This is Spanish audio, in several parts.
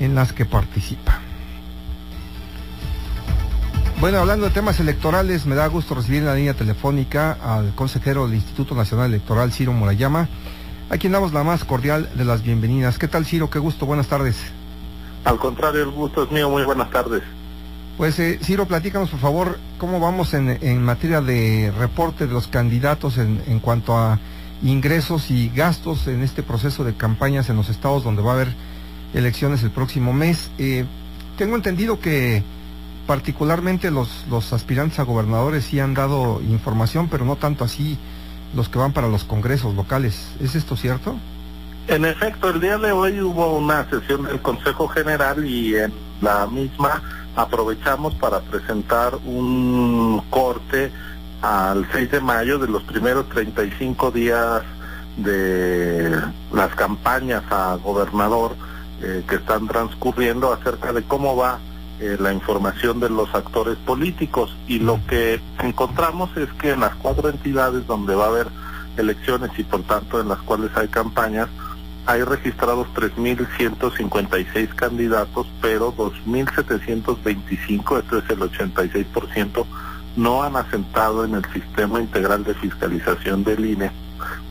en las que participa. Bueno, hablando de temas electorales, me da gusto recibir en la línea telefónica al consejero del Instituto Nacional Electoral, Ciro Murayama, a quien damos la más cordial de las bienvenidas. ¿Qué tal, Ciro? Qué gusto, buenas tardes. Al contrario, el gusto es mío, muy buenas tardes. Pues, Ciro, platícanos, por favor, cómo vamos en materia de reporte de los candidatos en cuanto a ingresos y gastos en este proceso de campañas en los estados donde va a haber elecciones el próximo mes. Tengo entendido que particularmente los aspirantes a gobernadores sí han dado información, pero no tanto así los que van para los congresos locales. ¿Es esto cierto? En efecto, el día de hoy hubo una sesión del Consejo General y en la misma aprovechamos para presentar un corte al 6 de mayo de los primeros 35 días de las campañas a gobernador que están transcurriendo, acerca de cómo va la información de los actores políticos. Y lo que encontramos es que en las 4 entidades donde va a haber elecciones y por tanto en las cuales hay campañas, hay registrados 3.156 candidatos, pero 2.725, esto es el 86%, no han asentado en el sistema integral de fiscalización del INE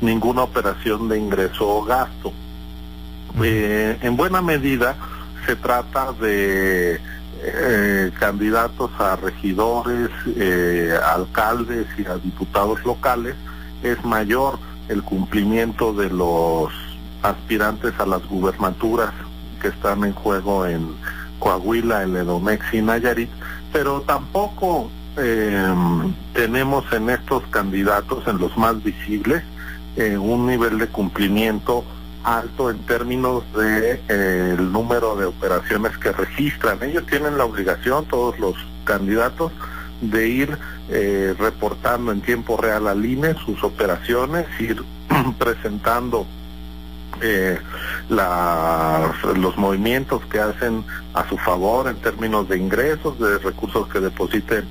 ninguna operación de ingreso o gasto. En buena medida se trata de candidatos a regidores, alcaldes y a diputados locales. Es mayor el cumplimiento de los aspirantes a las gubernaturas que están en juego en Coahuila, el Edomex y Nayarit, pero tampoco tenemos en estos candidatos, en los más visibles, un nivel de cumplimiento alto en términos de el número de operaciones que registran. Ellos tienen la obligación, todos los candidatos, de ir reportando en tiempo real al INE sus operaciones, ir presentando los movimientos que hacen a su favor en términos de ingresos, de recursos que depositen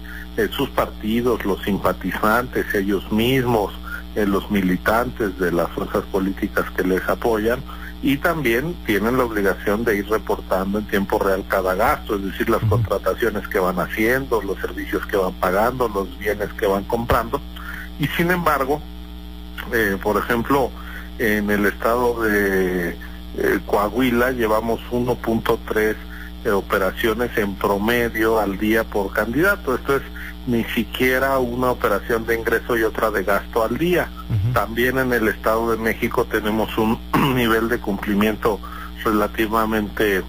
sus partidos, los simpatizantes, ellos mismos, los militantes de las fuerzas políticas que les apoyan, y también tienen la obligación de ir reportando en tiempo real cada gasto, es decir, las contrataciones que van haciendo, los servicios que van pagando, los bienes que van comprando. Y sin embargo, por ejemplo, en el estado de Coahuila llevamos 1.3 operaciones en promedio al día por candidato. Esto es ni siquiera una operación de ingreso y otra de gasto al día. También en el Estado de México tenemos un nivel de cumplimiento relativamente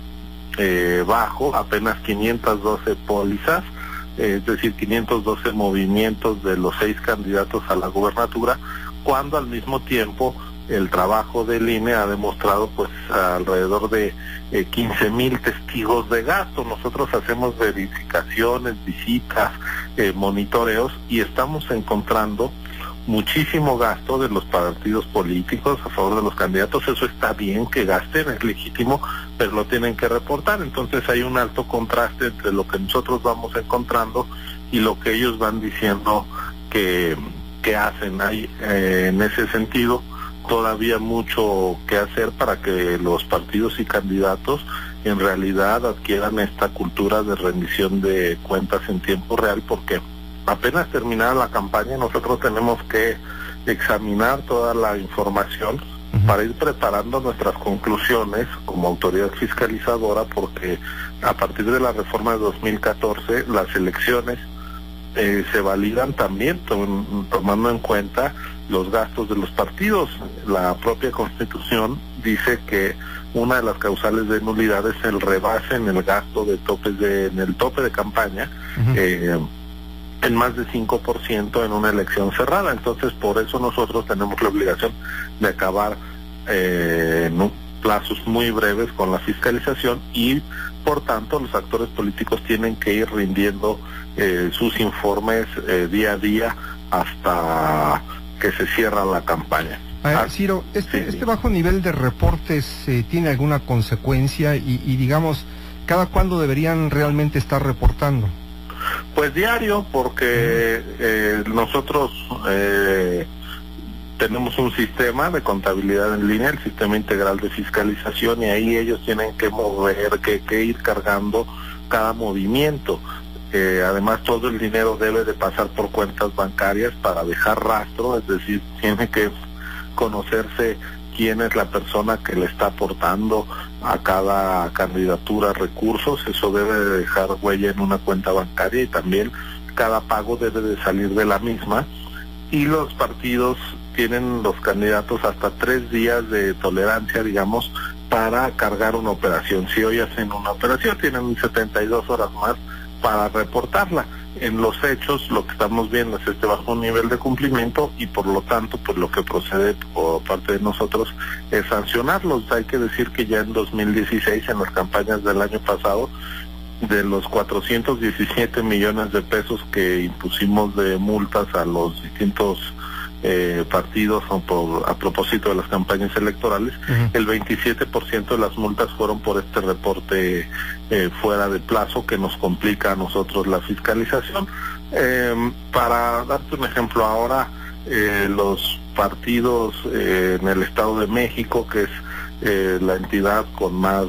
bajo, apenas 512 pólizas, es decir, 512 movimientos de los 6 candidatos a la gubernatura, cuando al mismo tiempo el trabajo del INE ha demostrado pues alrededor de 15,000 testigos de gasto. Nosotros hacemos verificaciones, visitas, monitoreos, y estamos encontrando muchísimo gasto de los partidos políticos a favor de los candidatos. Eso está bien que gasten, es legítimo, pero lo tienen que reportar. Entonces hay un alto contraste entre lo que nosotros vamos encontrando y lo que ellos van diciendo que hacen. Hay en ese sentido todavía mucho que hacer para que los partidos y candidatos en realidad adquieran esta cultura de rendición de cuentas en tiempo real, porque apenas terminada la campaña nosotros tenemos que examinar toda la información para ir preparando nuestras conclusiones como autoridad fiscalizadora, porque a partir de la reforma de 2014 las elecciones se validan también tomando en cuenta los gastos de los partidos. La propia Constitución dice que una de las causales de nulidad es el rebase en el gasto en el tope de campaña, en más de 5% en una elección cerrada. Entonces, por eso nosotros tenemos la obligación de acabar en plazos muy breves con la fiscalización, y por tanto los actores políticos tienen que ir rindiendo sus informes día a día hasta que se cierra la campaña. Ciro, este bajo nivel de reportes ¿tiene alguna consecuencia? Y digamos, ¿cada cuándo deberían realmente estar reportando? Pues diario, porque nosotros tenemos un sistema de contabilidad en línea, el sistema integral de fiscalización, y ahí ellos tienen que mover, que ir cargando cada movimiento. Además, todo el dinero debe de pasar por cuentas bancarias para dejar rastro, es decir, tiene que conocerse quién es la persona que le está aportando a cada candidatura recursos. Eso debe de dejar huella en una cuenta bancaria, y también cada pago debe de salir de la misma. Y los partidos tienen, los candidatos, hasta 3 días de tolerancia, digamos, para cargar una operación. Si hoy hacen una operación, tienen 72 horas más para reportarla. En los hechos, lo que estamos viendo es este bajo nivel de cumplimiento, y por lo tanto, pues lo que procede por parte de nosotros es sancionarlos. Hay que decir que ya en 2016, en las campañas del año pasado, de los 417 millones de pesos que impusimos de multas a los distintos partidos a propósito de las campañas electorales, el 27% de las multas fueron por este reporte fuera de plazo, que nos complica a nosotros la fiscalización. Para darte un ejemplo, ahora los partidos en el Estado de México, que es la entidad con más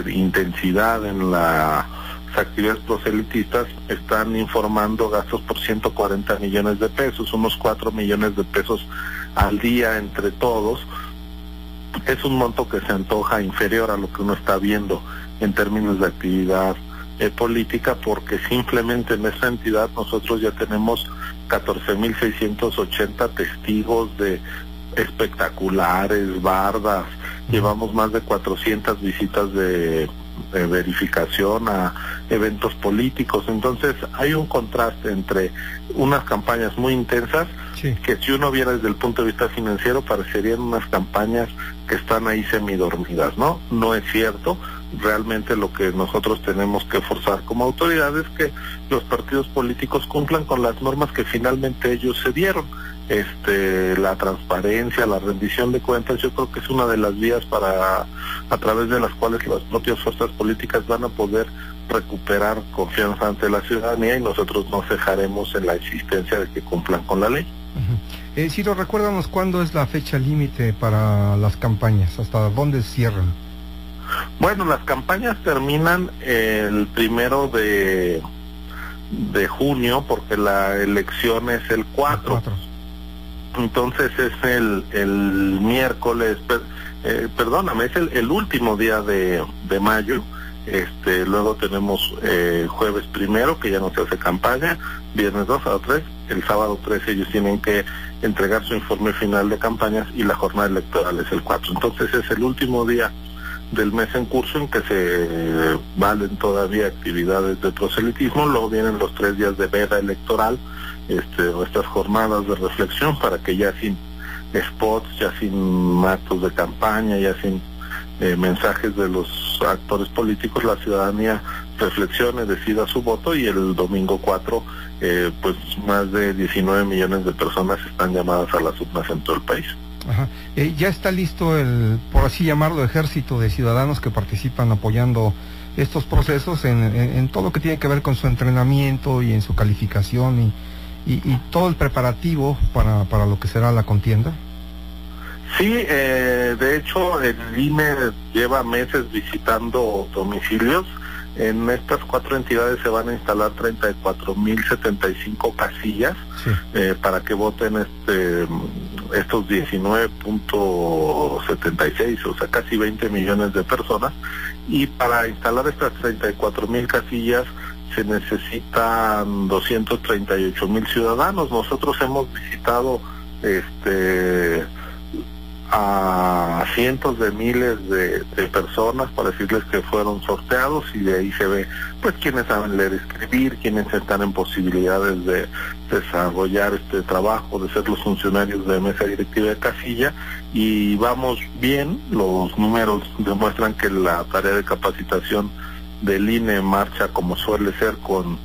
intensidad en las actividades proselitistas, están informando gastos por 140 millones de pesos, unos 4 millones de pesos al día entre todos. Es un monto que se antoja inferior a lo que uno está viendo en términos de actividad política, porque simplemente en esa entidad nosotros ya tenemos 14.680 testigos de espectaculares, bardas, llevamos más de 400 visitas de verificación a eventos políticos. Entonces hay un contraste entre unas campañas muy intensas, sí, que si uno viera desde el punto de vista financiero parecerían unas campañas que están ahí semidormidas, ¿no? No es cierto. Realmente lo que nosotros tenemos que forzar como autoridad es que los partidos políticos cumplan con las normas que finalmente ellos se dieron. La transparencia, la rendición de cuentas, yo creo que es una de las vías a través de las cuales las propias fuerzas políticas van a poder recuperar confianza ante la ciudadanía, y nosotros no cejaremos en la existencia de que cumplan con la ley. Ciro, recuérdanos cuándo es la fecha límite para las campañas, hasta dónde cierran. Bueno, las campañas terminan el 1 de junio, porque la elección es el 4. Entonces es el miércoles, perdóname, es el último día de mayo. Luego tenemos jueves 1, que ya no se hace campaña, viernes 2, sábado 3, el sábado 3 ellos tienen que entregar su informe final de campañas, y la jornada electoral es el 4. Entonces es el último día del mes en curso en que se valen todavía actividades de proselitismo. Luego vienen los 3 días de veda electoral, o estas jornadas de reflexión, para que ya sin spots, ya sin actos de campaña, ya sin mensajes de los actores políticos, la ciudadanía reflexione, decida su voto, y el domingo 4 pues más de 19 millones de personas están llamadas a las urnas en todo el país. Ajá. Ya está listo el, por así llamarlo, ejército de ciudadanos que participan apoyando estos procesos en todo lo que tiene que ver con su entrenamiento y en su calificación y todo el preparativo para lo que será la contienda. Sí, de hecho el INE lleva meses visitando domicilios. En estas 4 entidades se van a instalar 34.075 casillas, sí, para que voten estos 19.76, o sea, casi 20 millones de personas. Y para instalar estas 34.000 casillas se necesitan 238.000 ciudadanos. Nosotros hemos visitado a cientos de miles de personas para decirles que fueron sorteados, y de ahí se ve pues quienes saben leer y escribir, quienes están en posibilidades de desarrollar este trabajo, de ser los funcionarios de mesa directiva de casilla, y vamos bien. Los números demuestran que la tarea de capacitación del INE marcha como suele ser, con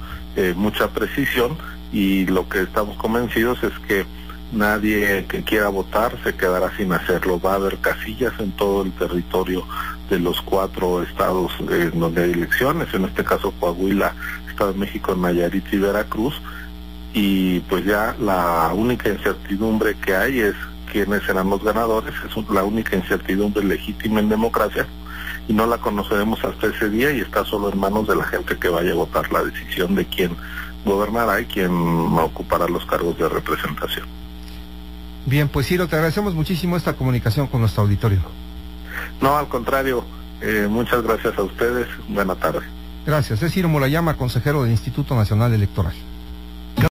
mucha precisión, y lo que estamos convencidos es que nadie que quiera votar se quedará sin hacerlo. Va a haber casillas en todo el territorio de los 4 estados en donde hay elecciones, en este caso Coahuila, Estado de México, Nayarit y Veracruz, y pues ya la única incertidumbre que hay es quiénes serán los ganadores. Es la única incertidumbre legítima en democracia y no la conoceremos hasta ese día, y está solo en manos de la gente que vaya a votar la decisión de quién gobernará y quién ocupará los cargos de representación. Bien, pues Ciro, te agradecemos muchísimo esta comunicación con nuestro auditorio. No, al contrario, muchas gracias a ustedes. Buena tarde. Gracias. Es Ciro Murayama, consejero del Instituto Nacional Electoral.